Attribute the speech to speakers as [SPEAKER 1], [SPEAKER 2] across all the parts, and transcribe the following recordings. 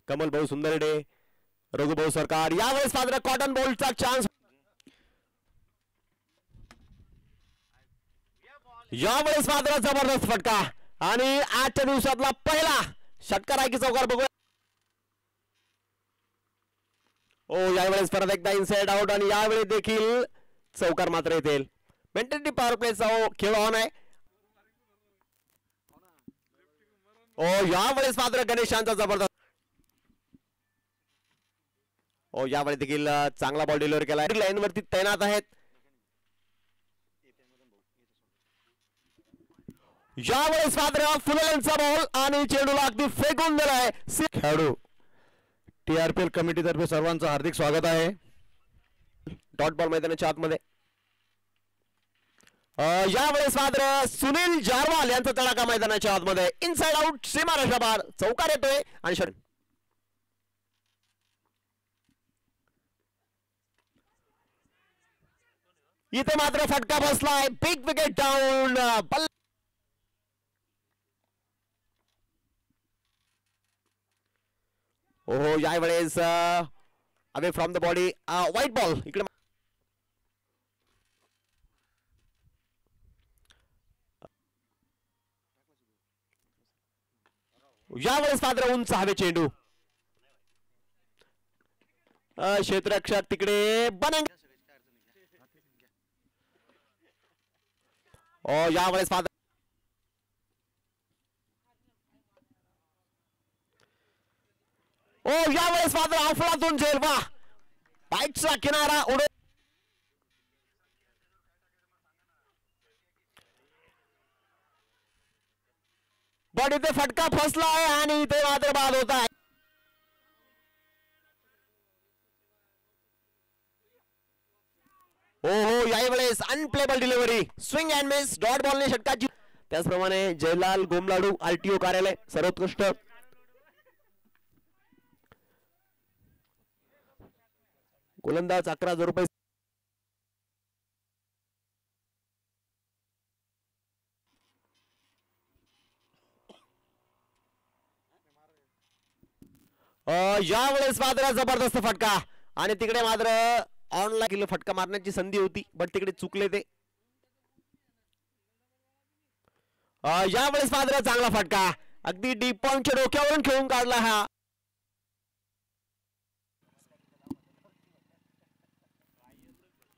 [SPEAKER 1] कमल भाऊ सुंदरडे, रघुभाऊ सरकार. यावेळेस मात्र कॉटन बोल्टचा चान्स. यावेळेस मात्र जबरदस्त फटका आणि आजच्या दिवसातला पहिला षटकार आहे की चौकार बघूया. ओ यावेळेस परत एकदा इनसाइड आउट आणि यावेळी देखील चौकार मात्र येतील. मेंटेलिटी पॉवर प्लेचा खेळ ऑन आहे. ओ यावेळेस मात्र गणेशांचा जबरदस्त. ओ यावेळी देखील चांगला बॉल डिलिव्हर केला. लाईन वरती तैनात आहेत. यावेळेस मात्र फुलेंचा बॉल आणि चेंडूला अगदी फेकून दिलाय. खेळाडू TRPL कमिटी तर्फे सर्वांचं हार्दिक स्वागत आहे. डॉट बॉल मैदानाच्या आतमध्ये यावेळेस मात्र सुनील जारवाल यांचा तडाखा मैदानाच्या आतमध्ये. इनसाइड आउट सीमारेषा बाहेर चौकार येतोय आणि इथे मात्र फटका बसलाय. Big wicket down. ओहो यावेळेस away from the body white ball इकडे. यावेळेस मात्र उंच हवे चेंडू. क्षेत्ररक्षक तिकडे बनंग. यावेळेस मात्र यावेळेस मात्र अफलातून झेल. वा बाईटचा किनारा उडो. बट इथे फटका फसला आहे आणि इथे मात्र बाद होत आहे. हो यावेळेस unplayable delivery. Swing and miss. Dot बॉलने षटकाची. त्याचप्रमाणे जयलाल गोमलाडू RTO कार्यालय सर्वोत्कृष्ट. गोलंदाज 11,000 रुपये. यावेळेस मात्र जबरदस्त फटका आणि तिकडे मात्र ऑनलाईन फटका मारण्याची संधी होती बट तिकडे चुकले ते. यावेळेस मात्र चांगला फटका अगदी डीप पॉइंटच्या डोक्यावरून खेळून काढला हा.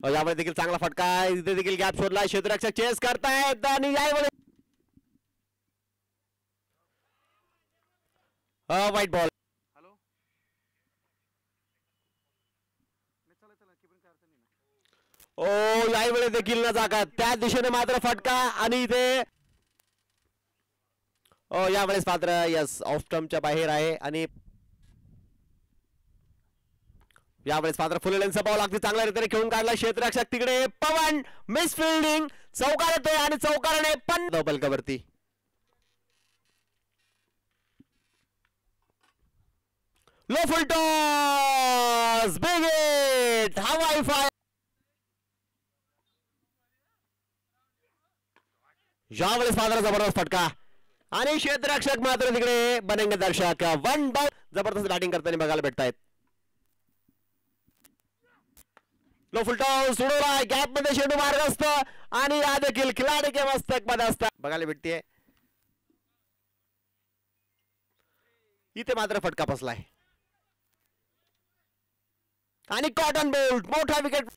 [SPEAKER 1] यावेळी देखील चांगला फटका. इथे देखील गॅप शोधला. क्षेत्ररक्षक चेस करतायत आणि यावेळी व्हाईट बॉल. ओ यावेळी देखील न जागा त्या दिशेने मात्र फटका आणि इथे यावेळेस मात्र यस ऑफ स्टंपच्या बाहेर आहे आणि यावेळेस मात्र फुलेंचा बॉल अगदी चांगल्या रीतीने खेळून काढला. क्षेत्ररक्षक तिकडे पवन मिस फिल्डिंग. चौकार येतोय आणि चौकाराने पण बलकावरती. लो फुल टॉस. Big hit. हवाई फायर. यावेळेस मात्र जबरदस्त फटका आणि क्षेत्ररक्षक मात्र तिकडे बनेंगे दर्शक. One ball. जबरदस्त बॅटिंग करताना बघायला भेटतायत. लो फुल टॉस सोडवला. गॅप मध्ये चेंडू मार्ग असतो आणि या देखील खिलाडी के मस्तक मध्ये असतात बघायला भेटते. इथे मात्र फटका फसलाय आणि कॉटन बोल्ट मोठा विकेट.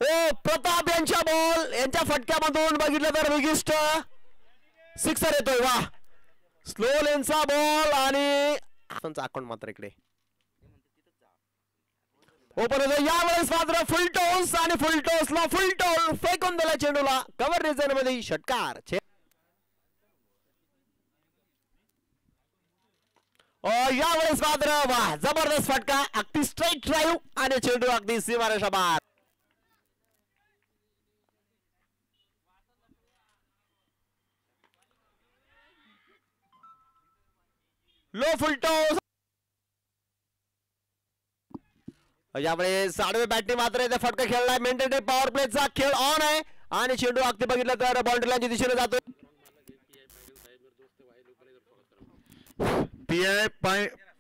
[SPEAKER 1] ओ प्रताप यांच्या बॉल यांच्या फटक्यामधून बघितलं तर बिगिस्ट सिक्सर येतोय. वा स्लो लेनचा बॉल आणि अकाउंट मात्र इकडे ओपन होतो. यावेळेस मात्र फुल टॉस आणि फुल टॉसला फुल टॉल फेकून दिला चेंडूला. कव्हर रिजन मध्ये षटकार. यावेळेस मात्र वा जबरदस्त फटका अगदी स्ट्राईक ड्राईव्ह आणि चेंडू अगदी सीमारेषा बाहेर. लो फुल टॉस. यावेळेस आडवे बॅटने मात्र इथे फटका खेळलाय. मेंटेन पॉवर प्लेचा खेळ ऑन आहे आणि चेंडू अगदी बघितलं तर बाउंड्री लाईनच्या दिशेने जातोय.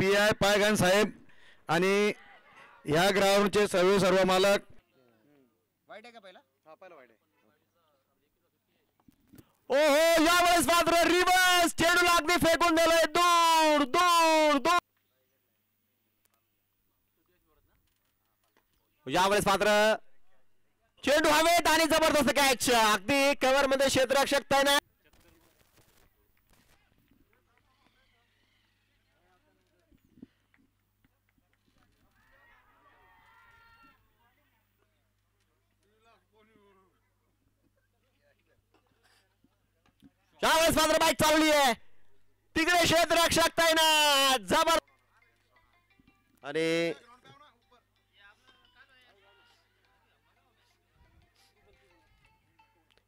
[SPEAKER 2] PI पायगण साहेब आणि या ग्राउंडचे सर्व मालक.
[SPEAKER 3] वाईट आहे का पहिला? हा पहिला वाईट आहे.
[SPEAKER 1] ओहो यावेळेस मात्र रिव्हर्स चेंडू लागली फेकून दिलंय दूर दूर दूर. यावेळेस मात्र चेंडू हवेत आणि जबरदस्त कॅच अगदी कव्हर मध्ये क्षेत्ररक्षक तैनात. यावेळेस मात्र बाईक चालली आहे तिकडे क्षेत्ररक्षक तैनात जबर. आणि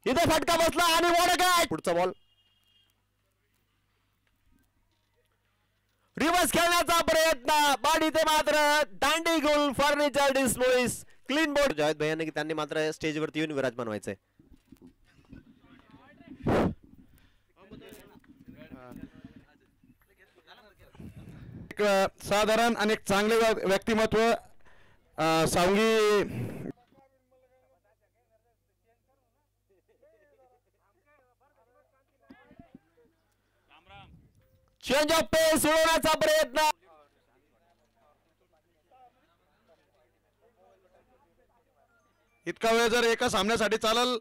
[SPEAKER 1] इथे फटका बसला आणि वर काय पुढचा बॉल रिव्हर्स खेळण्याचा प्रयत्न पण इथे मात्र दांडी गोल furniture displace clean bowled. Javed भैया की त्यांनी मात्र स्टेजवरती येऊन विराजमान व्हायचंय.
[SPEAKER 2] साधारण आणि चांगले व्यक्तिमत्व सांगी
[SPEAKER 1] चेंज ऑफ पेस सोडवण्याचा प्रयत्न.
[SPEAKER 2] इतका वेळ जर एका सामन्यासाठी चालल